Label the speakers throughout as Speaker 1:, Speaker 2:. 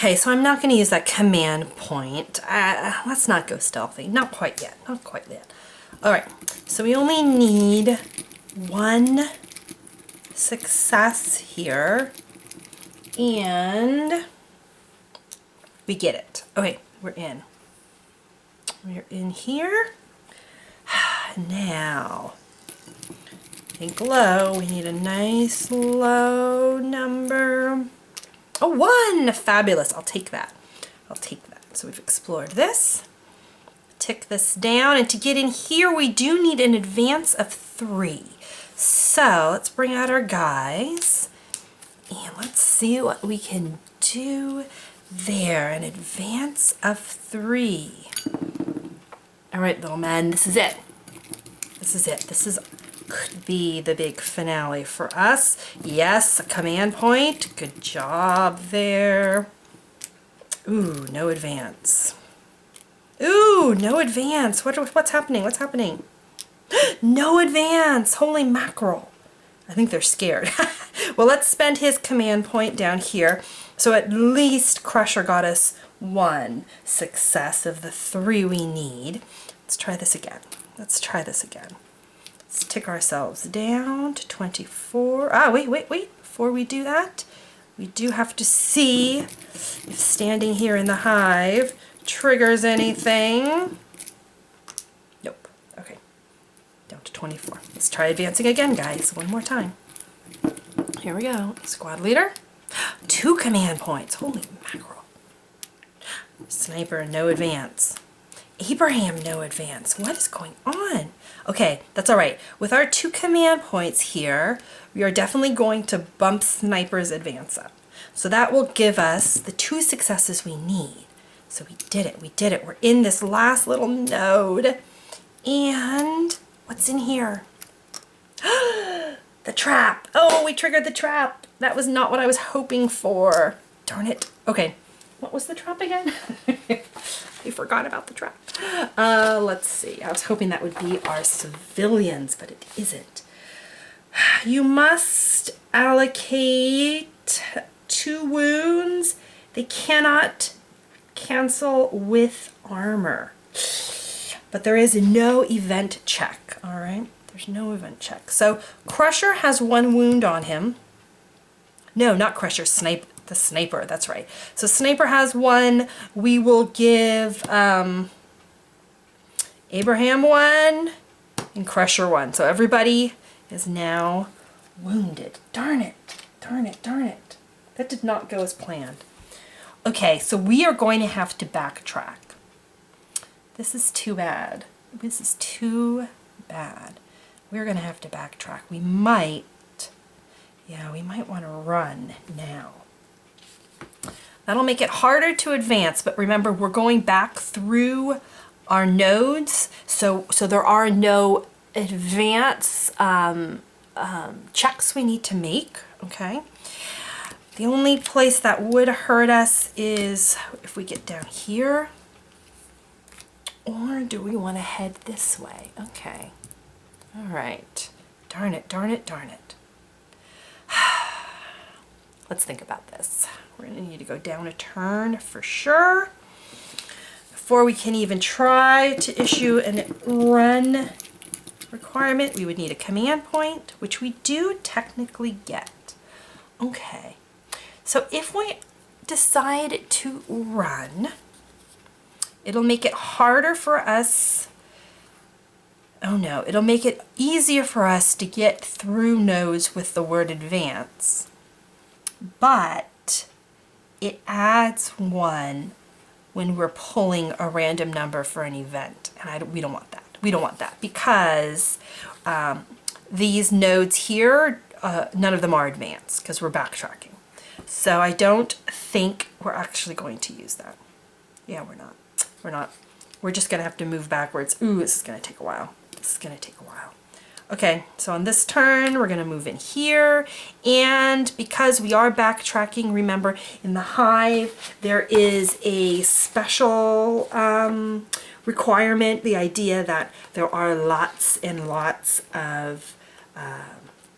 Speaker 1: Okay, so I'm not going to use that command point. Let's not go stealthy. Not quite yet. Not quite yet. All right, so we only need one success here, and we get it. Okay, we're in. We're in here. Now, think low. We need a nice low number. Oh, 1! Fabulous. I'll take that. I'll take that. So we've explored this. Tick this down. And to get in here, we do need an advance of 3. So let's bring out our guys. And let's see what we can do there. An advance of 3. All right, little men. This is it. This is it. This could be the big finale for us. Yes, a command point. Good job there. Ooh, no advance. Ooh, no advance. What's happening? What's happening? No advance. Holy mackerel. I think they're scared. Well, let's spend his command point down here. So at least Crusher got us 1 success of the 3 we need. Let's try this again. Let's try this again. Let's tick ourselves down to 24. Wait. Before we do that, we do have to see if standing here in the hive triggers anything. Nope. Okay. Down to 24. Let's try advancing again, guys. One more time. Here we go. Squad leader. 2 command points. Holy mackerel. Sniper, no advance. Abraham, no advance. What is going on? Okay, that's all right. With our 2 command points here, we are definitely going to bump Sniper's advance up. So that will give us the 2 successes we need. So we did it. We did it. We're in this last little node. And what's in here? The trap. Oh, we triggered the trap. That was not what I was hoping for. Darn it. Okay. What was the trap again? I forgot about the trap. Let's see. I was hoping that would be our civilians, but it isn't. You must allocate 2 wounds. They cannot cancel with armor. But there is no event check, all right? There's no event check. So Crusher has 1 wound on him. No, not Crusher, the Sniper, that's right. So Sniper has 1. We will give Abraham 1 and Crusher 1. So everybody is now wounded. Darn it, darn it, darn it. That did not go as planned. Okay, so we are going to have to backtrack. This is too bad. This is too bad. We're going to have to backtrack. We might want to run now. That'll make it harder to advance, but remember, we're going back through our nodes, so there are no advance checks we need to make, okay? The only place that would hurt us is if we get down here, or do we want to head this way? Okay, all right. Darn it, darn it, darn it. Let's think about this. We're going to need to go down a turn for sure. Before we can even try to issue a run requirement, we would need a command point, which we do technically get. Okay, so if we decide to run, it'll make it harder for us. Oh no, it'll make it easier for us to get through nodes with the word advance. But it adds 1 when we're pulling a random number for an event, and we don't want that. We don't want that because these nodes here, none of them are advanced because we're backtracking. So I don't think we're actually going to use that. Yeah, we're not. We're not. We're just going to have to move backwards. Ooh, this is going to take a while. This is going to take a while. Okay, so on this turn, we're going to move in here, and because we are backtracking, remember, in the hive, there is a special requirement, the idea that there are lots and lots of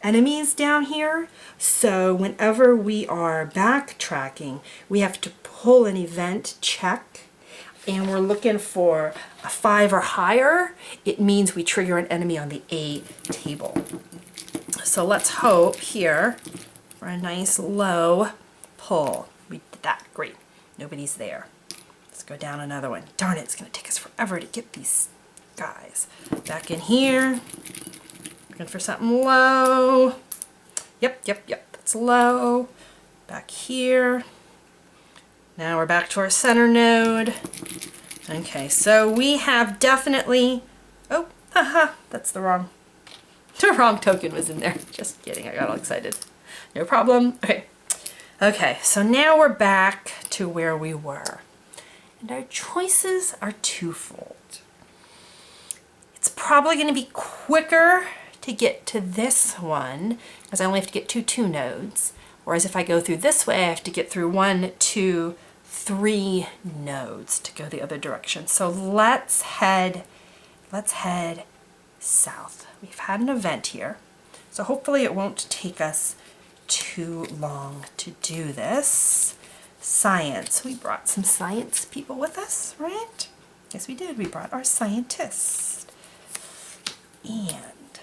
Speaker 1: enemies down here. So whenever we are backtracking, we have to pull an event check and we're looking for a 5 or higher. It means we trigger an enemy on the A table. So let's hope here for a nice low pull. We did that, great. Nobody's there. Let's go down another one. Darn it, it's gonna take us forever to get these guys. Back in here, looking for something low. Yep, it's low. Back here. Now we're back to our center node. Okay, so we have definitely, oh, haha, that's the wrong token was in there. Just kidding, I got all excited. No problem, okay. Okay, so now we're back to where we were. And our choices are twofold. It's probably gonna be quicker to get to this one, because I only have to get 2 nodes. Whereas if I go through this way, I have to get through 1, 2, 3 nodes to go the other direction. So let's head south. We've had an event here, so hopefully it won't take us too long to do this. Science, we brought some science people with us, right? Yes, we did. We brought our scientist. And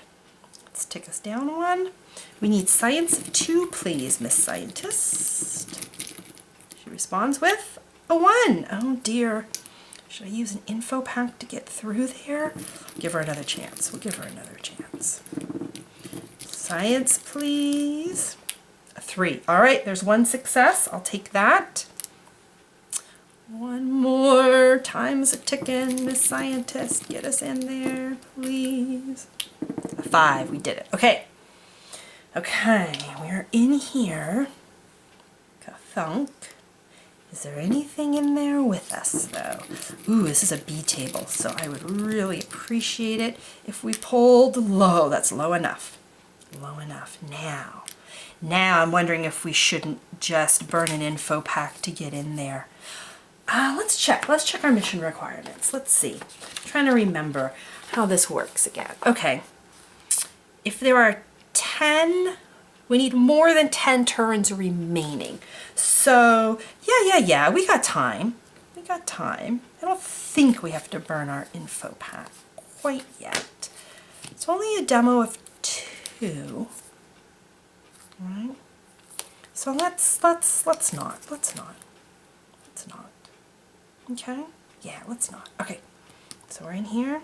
Speaker 1: let's take us down 1. We need science 2, please, Miss Scientist. She responds with a 1. Oh dear. Should I use an info pack to get through there? Give her another chance. We'll give her another chance. Science, please. A 3. All right, there's 1 success. I'll take that. 1 more. Time's a ticking, Miss Scientist. Get us in there, please. A 5. We did it. Okay. Okay, we're in here. Ka-thunk. Is there anything in there with us, though? Ooh, this is a B table, so I would really appreciate it if we pulled low. That's low enough. Low enough. Now I'm wondering if we shouldn't just burn an info pack to get in there. Let's check our mission requirements. Let's see. I'm trying to remember how this works again. Okay. If there are 10, we need more than 10 turns remaining. So, yeah, we got time. I don't think we have to burn our info pack quite yet. It's only a demo of 2. Right? So let's not. Okay? Yeah, let's not. Okay. So we're in here.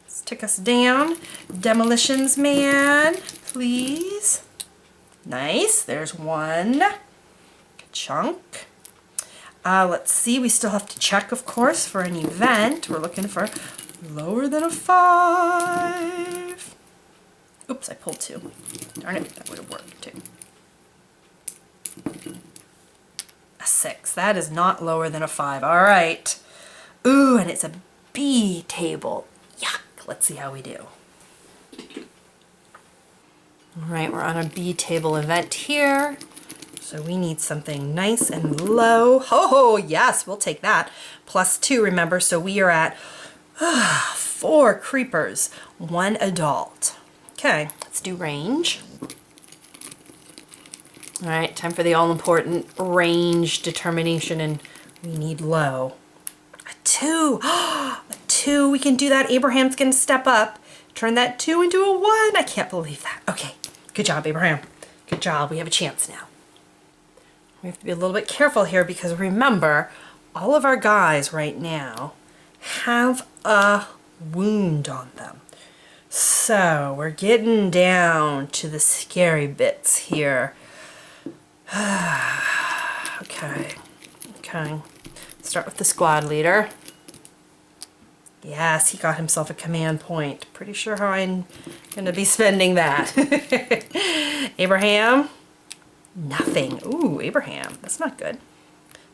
Speaker 1: Let's tick us down. Demolitions man, please. Nice. There's 1 chunk. Let's see. We still have to check, of course, for an event. We're looking for lower than a 5. Oops, I pulled 2. Darn it, that would have worked too. A 6. That is not lower than a 5. All right. Ooh, and it's a B table. Yuck. Let's see how we do. All right, we're on a B table event here. So we need something nice and low. Oh, yes, we'll take that. +2, remember, so we are at 4 creepers, 1 adult. Okay, let's do range. All right, time for the all-important range determination, and we need low. A 2. A 2, we can do that. Abraham's gonna step up. Turn that 2 into a 1. I can't believe that. Okay, good job, Abraham. Good job, we have a chance now. We have to be a little bit careful here because remember, all of our guys right now have a wound on them. So we're getting down to the scary bits here. Okay. Start with the squad leader. Yes, he got himself a command point. Pretty sure how I'm gonna be spending that. Abraham. Nothing. Ooh, Abraham. That's not good.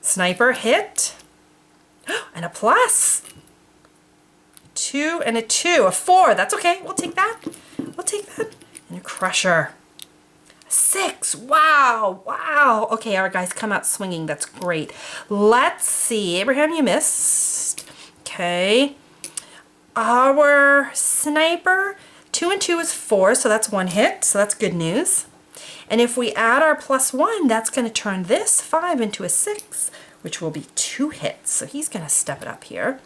Speaker 1: Sniper hit. And a plus. 2 and a 2. A 4. That's okay. We'll take that. And a crusher. A 6. Wow. Okay, our guys come out swinging. That's great. Let's see. Abraham, you missed. Okay. Our sniper 2 and 2 is 4, so that's 1 hit, so that's good news. And if we add our +1, that's going to turn this 5 into a 6, which will be 2 hits. So he's going to step it up here.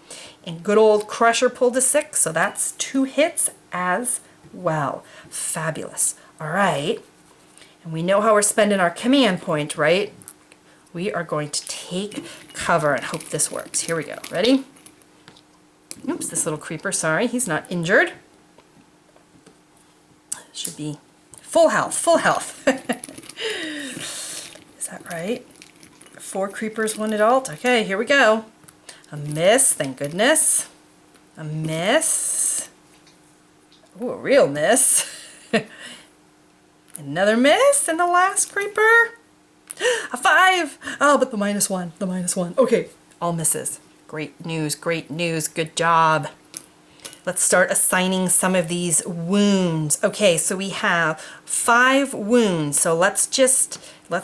Speaker 1: And good old Crusher pulled a 6, so that's 2 hits as well. Fabulous. All right. And we know how we're spending our command point, right? We are going to take cover and hope this works. Here we go. Ready? Oops, this little creeper, sorry, he's not injured. Should be full health, full health. Is that right? 4 creepers, 1 adult. Okay, here we go. A miss, thank goodness. A miss. Ooh, a real miss. Another miss, and the last creeper. A 5! Oh, but the -1, the -1. Okay, all misses. Great news, good job. Let's start assigning some of these wounds. Okay, so we have 5 wounds, so let's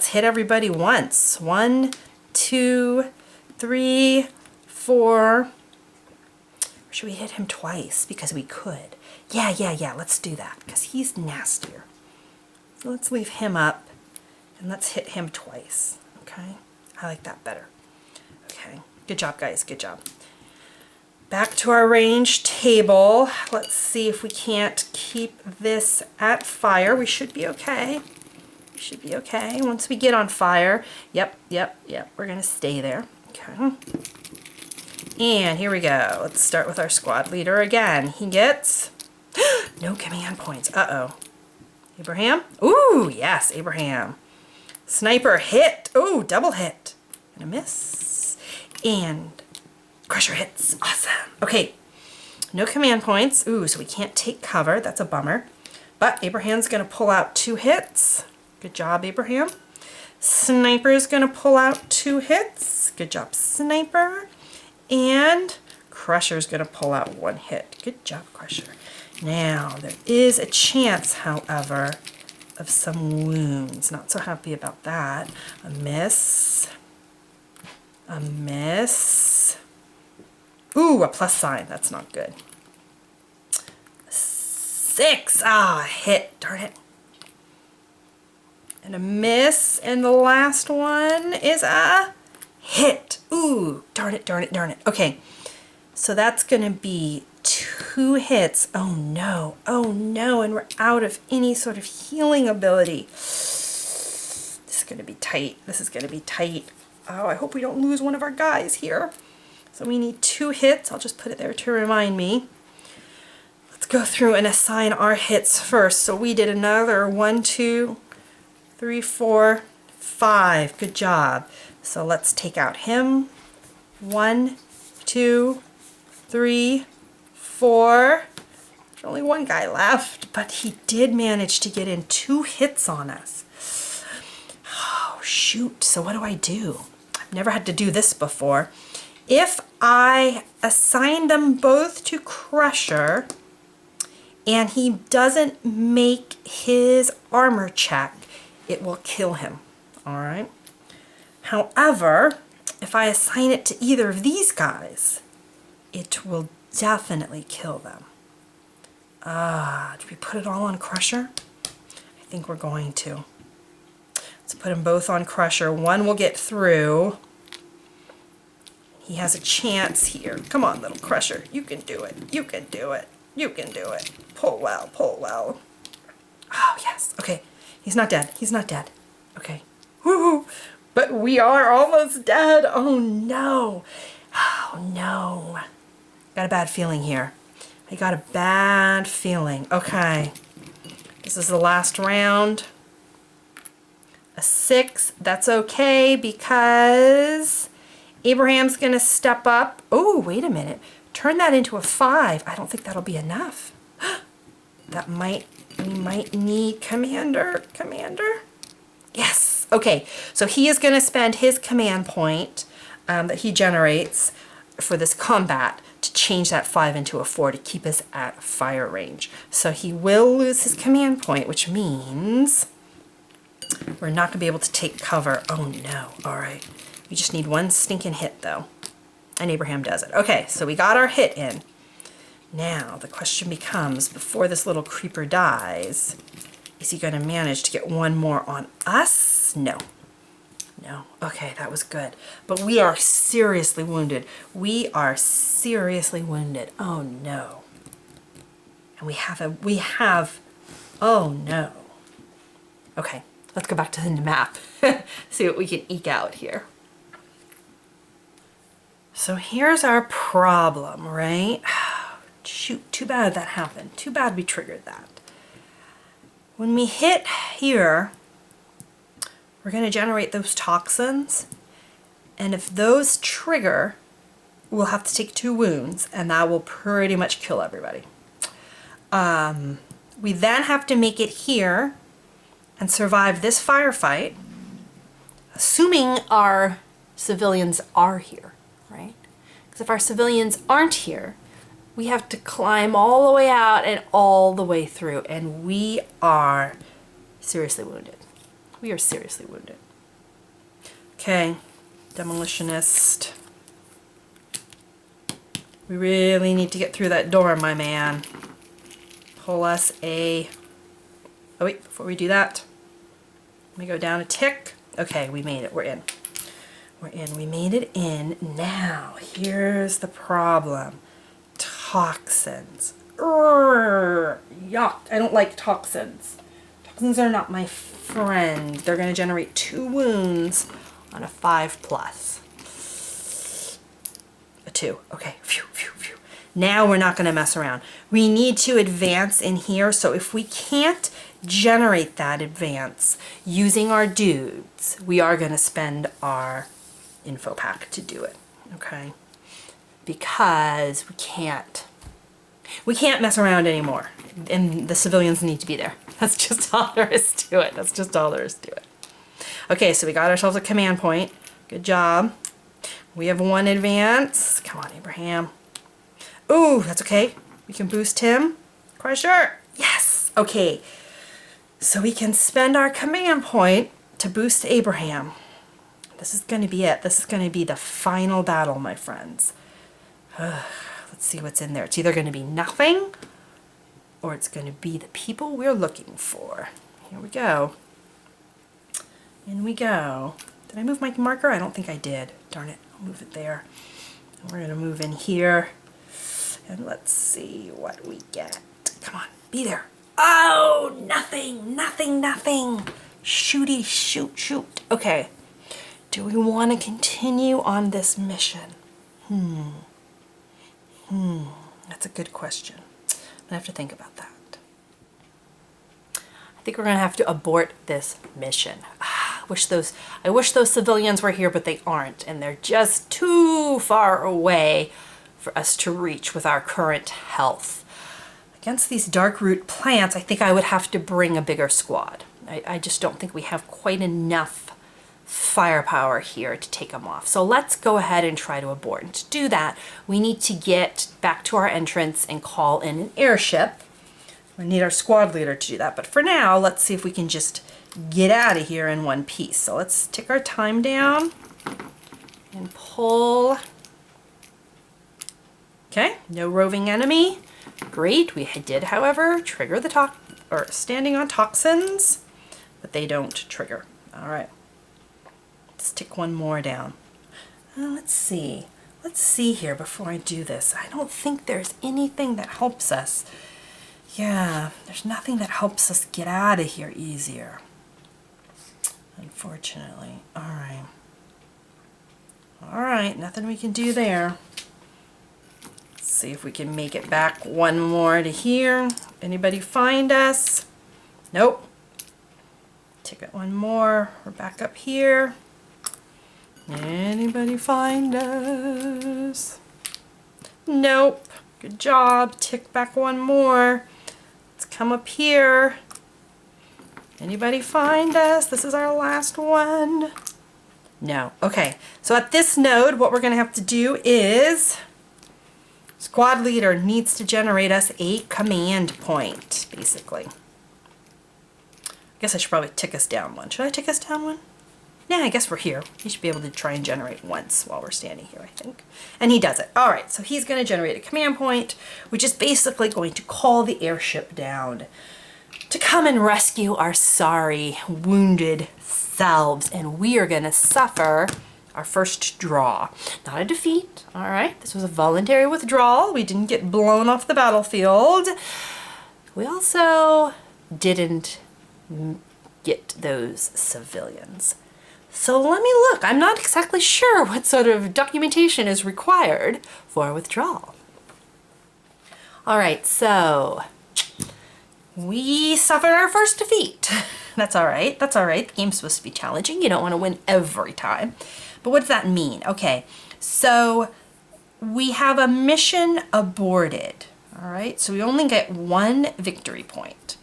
Speaker 1: hit everybody once. 1, 2, 3, 4. Or should we hit him twice? Because we could. Yeah, let's do that, because he's nastier. So let's leave him up, and let's hit him twice, okay? I like that better. Okay, good job, guys, good job. Back to our range table. Let's see if we can't keep this at fire. We should be okay. We should be okay. Once we get on fire, yep, we're gonna stay there, okay? And here we go. Let's start with our squad leader again. He gets no command points. Uh-oh. Abraham? Ooh, yes, Abraham. Sniper hit. Ooh, double hit. And a miss. And Crusher hits. Awesome. Okay. No command points. Ooh, so we can't take cover. That's a bummer. But Abraham's going to pull out 2 hits. Good job, Abraham. Sniper's going to pull out 2 hits. Good job, Sniper. And Crusher's going to pull out 1 hit. Good job, Crusher. Now, there is a chance, however, of some wounds. Not so happy about that. A miss. A miss. Ooh, a plus sign. That's not good. 6. Ah, a hit. Darn it. And a miss. And the last one is a hit. Ooh, darn it, darn it, darn it. Okay, so that's going to be 2 hits. Oh no, and we're out of any sort of healing ability. This is going to be tight. This is going to be tight. Oh, I hope we don't lose one of our guys here. So we need 2 hits. I'll just put it there to remind me. Let's go through and assign our hits first. So we did another 1, 2, 3, 4, 5. Good job. So let's take out him. 1, 2, 3, 4. There's only 1 guy left, but he did manage to get in 2 hits on us. Oh, shoot. So what do? I've never had to do this before. If I assign them both to Crusher and he doesn't make his armor check, it will kill him. All right. However, if I assign it to either of these guys, it will definitely kill them. Do we put it all on Crusher? I think we're going to. Let's put them both on Crusher. 1 will get through. He has a chance here. Come on, little Crusher. You can do it. You can do it. You can do it. Pull well, pull well. Oh, yes. Okay. He's not dead. He's not dead. Okay. Woohoo! But we are almost dead. Oh, no. Oh, no. Got a bad feeling here. I got a bad feeling. Okay. This is the last round. A 6. That's okay because Abraham's going to step up. Oh, wait a minute. Turn that into a 5. I don't think that'll be enough. We might need Commander. Yes. Okay. So he is going to spend his command point that he generates for this combat to change that 5 into a 4 to keep us at fire range. So he will lose his command point, which means we're not going to be able to take cover. Oh no. All right. We just need 1 stinking hit though. And Abraham does it. Okay, so we got our hit in. Now, the question becomes, before this little creeper dies, is he going to manage to get one more on us? No. No. Okay, that was good. But we are seriously wounded. We are seriously wounded. Oh, no. And we have, oh, no. Okay, let's go back to the map. See what we can eke out here. So here's our problem, right? Shoot, too bad that happened. Too bad we triggered that. When we hit here, we're going to generate those toxins. And if those trigger, we'll have to take 2 wounds, and that will pretty much kill everybody. We then have to make it here and survive this firefight, assuming our civilians are here, right? Because if our civilians aren't here, we have to climb all the way out and all the way through, and we are seriously wounded. We are seriously wounded. Okay, demolitionist. We really need to get through that door, my man. Pull us a... Oh wait, before we do that, let me go down a tick. Okay, we made it. We're in. We're in. We made it in. Now, here's the problem. Toxins. Yuck. I don't like toxins. Toxins are not my friend. They're going to generate 2 wounds on a 5+. A 2. Okay. Phew, phew, phew. Now we're not going to mess around. We need to advance in here, so if we can't generate that advance using our dudes, we are going to spend our info pack to do it. Okay? Because we can't mess around anymore, and the civilians need to be there. That's just all there is to it. That's just all there is to it. Okay, so we got ourselves a command point. Good job. We have 1 advance. Come on, Abraham. Ooh, that's okay. We can boost him. Crusher. Yes. Okay. So we can spend our command point to boost Abraham. This is going to be it. This is going to be the final battle, my friends. Let's see what's in there. It's either going to be nothing, or it's going to be the people we're looking for. Here we go. In we go. Did I move my marker? I don't think I did. Darn it. I'll move it there. And we're going to move in here. And let's see what we get. Come on. Be there. Oh, nothing. Nothing, nothing. Shooty, shoot, shoot. Okay. Do we want to continue on this mission? That's a good question. I have to think about that. I think we're going to have to abort this mission. I wish those civilians were here, but they aren't, and they're just too far away for us to reach with our current health. Against these dark root plants, I think I would have to bring a bigger squad. I just don't think we have quite enough firepower here to take them off. So let's go ahead and try to abort. And to do that, we need to get back to our entrance and call in an airship. We need our squad leader to do that. But for now, let's see if we can just get out of here in one piece. So let's tick our time down and pull. Okay, no roving enemy. Great. We did, however, trigger the standing on toxins, but they don't trigger. All right. Let's tick one more down. Let's see. Let's see here before I do this. I don't think there's anything that helps us. Yeah, there's nothing that helps us get out of here easier. Unfortunately. All right. All right, nothing we can do there. Let's see if we can make it back one more to here. Anybody find us? Nope. Tick it one more. We're back up here. Anybody find us? Nope. Good job. Tick back one more. Let's come up here. Anybody find us? This is our last one. No. Okay. So at this node, what we're going to have to do is squad leader needs to generate us a command point, basically. I guess I should probably tick us down one. Should I tick us down one? Yeah, I guess we're here. He should be able to try and generate once while we're standing here, I think. And he does it. All right, so he's going to generate a command point, which is basically going to call the airship down to come and rescue our sorry, wounded selves. And we are going to suffer our first draw. Not a defeat, all right? This was a voluntary withdrawal. We didn't get blown off the battlefield. We also didn't get those civilians. So let me look. I'm not exactly sure what sort of documentation is required for withdrawal. All right, so we suffered our first defeat. That's all right. That's all right. The game's supposed to be challenging. You don't want to win every time. But what does that mean? Okay, so we have a mission aborted. All right, so we only get 1 victory point.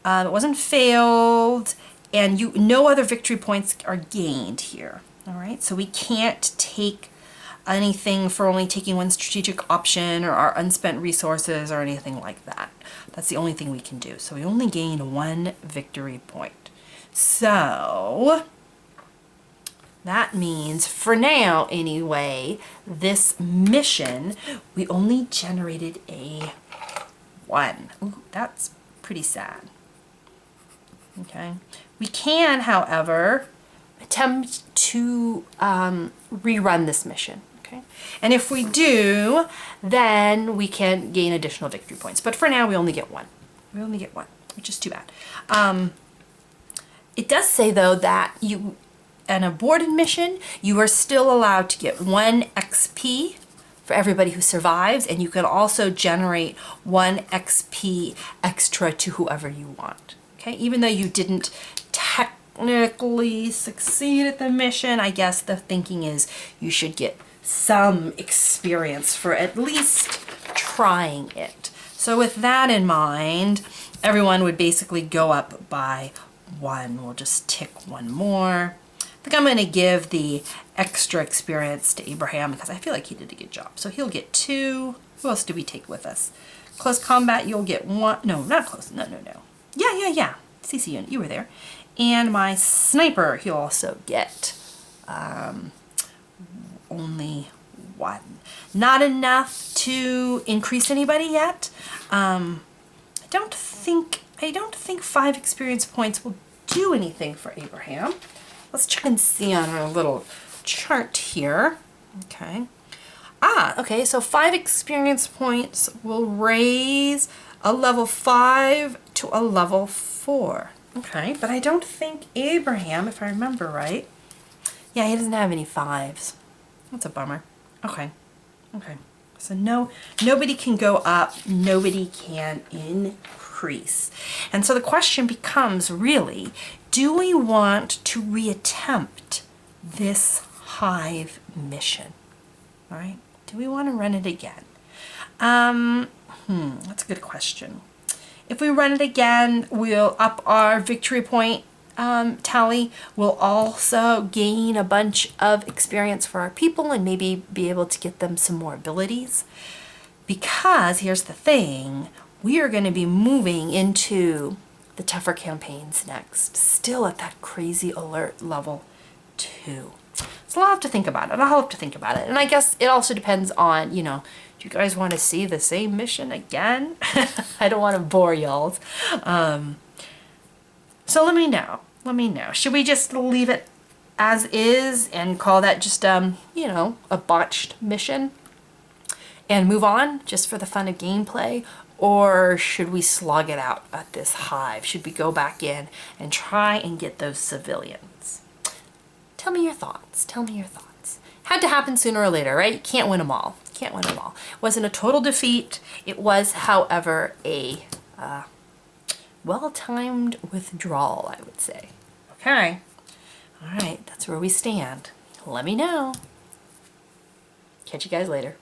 Speaker 1: It wasn't failed, and no other victory points are gained here. All right, so we can't take anything for only taking 1 strategic option or our unspent resources or anything like that. That's the only thing we can do. So we only gain 1 victory point. So that means, for now anyway, this mission, we only generated a 1. Ooh, that's pretty sad. Okay. We can, however, attempt to rerun this mission. Okay. And if we do, then we can gain additional victory points. But for now, we only get 1. We only get 1, which is too bad. It does say, though, that an aborted mission, you are still allowed to get 1 XP for everybody who survives, and you can also generate 1 XP extra to whoever you want. Okay, even though you didn't technically succeed at the mission, I guess the thinking is you should get some experience for at least trying it. So with that in mind, everyone would basically go up by 1. We'll just tick 1 more. I think I'm going to give the extra experience to Abraham because I feel like he did a good job. So he'll get 2. Who else do we take with us? Close combat, you'll get 1. No, not close. No. Yeah. CC unit, you were there. And my sniper, he'll also get only 1. Not enough to increase anybody yet. I don't think 5 experience points will do anything for Abraham. Let's check and see on our little chart here. Okay. Okay, so 5 experience points will raise a level 5 to a level 4. Okay, but I don't think Abraham, if I remember right, yeah, he doesn't have any 5s. That's a bummer. Okay. So nobody can go up, nobody can increase. And so the question becomes really, do we want to reattempt this hive mission? All right, do we want to run it again? That's a good question. If we run it again, we'll up our victory point tally. We'll also gain a bunch of experience for our people and maybe be able to get them some more abilities. Because here's the thing, we are going to be moving into the tougher campaigns next, still at that crazy alert level 2. So I'll have to think about it. And I guess it also depends on, do you guys want to see the same mission again? I don't want to bore y'all. So let me know. Should we just leave it as is and call that just, a botched mission and move on just for the fun of gameplay? Or should we slog it out at this hive? Should we go back in and try and get those civilians? Tell me your thoughts. Had to happen sooner or later, right? You can't win them all. It wasn't a total defeat. It was, however, a well-timed withdrawal, I would say. Okay. All right, that's where we stand. Let me know. Catch you guys later.